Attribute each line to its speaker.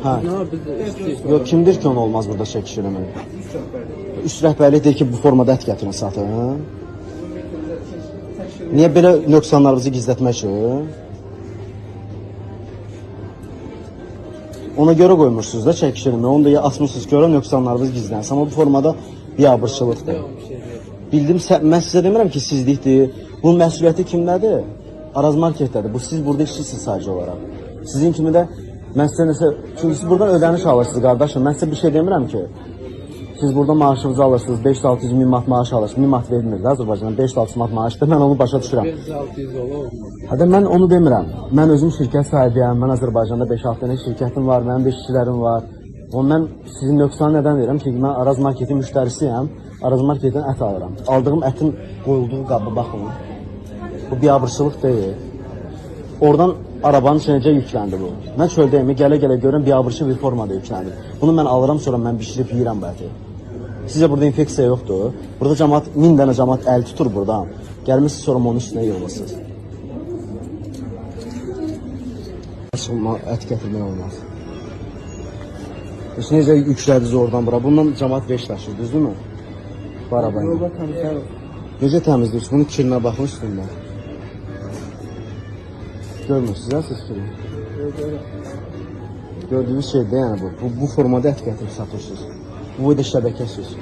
Speaker 1: Hə. Yox, kimdir ki, onu olmaz burada çəkiş eləmək? Üst rəhbərlik deyir ki, bu formada ət gətirin, satın. Niyə belə nöqsanlarınızı gizlətmək üçün? Ona görə qoymursunuz da çəkiş eləmək. Onu da ya asmışsınız görə nöqsanlarınız gizlənsin. Amma bu formada biabırçılıqdır. Bildim, mən sizə demirəm ki, sizlikdir. Bunun məsuliyyəti kimdədir? Araz marketdədir. Bu siz burada işçisiniz sadəcə olaraq. Sizin kimi də mən sizə nəsə, çünki siz buradan ödəniş alırsınız qardaşım. Mən sizə bir şey demirəm ki. Siz burada maaşınızı alırsınız, 500-600 min manat maaş alırsınız. 1000 manat vermirsiniz Azərbaycandan, 500-600 manat maaşdır. Mən onu başa düşürəm.
Speaker 2: 500-600 olur.
Speaker 1: Hədə mən onu demirəm. Mən özüm şirkət sahibiyəm. Mən Azərbaycanda 5-6 dənə şirkətim var, mənim də işçilərim var. Mən sizin nöqsanı nədən verirəm? Çünki mən Araz marketin müştərisiyəm. Araz marketdən ət alıram. Aldığım ətin qoyulduğu qabı baxın. Bu biabırçılıq deyil. Oradan arabanın içinəcə yükləndi bu. Mən çöldəyimi gələ-gələ görürəm biabırçı bir formada yükləndi. Bunu mən alıram, sonra mən bişirib yeyirəm bu əti. Sizə burada infeksiya yoxdur. Burada cəmaat, 1000 dənə cəmaat əl tutur buradan. Gəlmişsiniz, sonra onun üstünə yığılırsınız. Ət gətirmək olmaz. Siz necə yüklədiniz oradan bura? Bundan cəmaat veş daşıyır, düzdürmü? Bu arabayla.
Speaker 2: Yolda təmizlər.
Speaker 1: Necə təmizləyirsiniz? Bunun fikrinə baxın üstündə. Görmürsünüz ha siz fikrini? Gördüyünüz şeydir yəni bu. Bu formada ət gətirib satırsınız. Bu da şəbəkəsiz.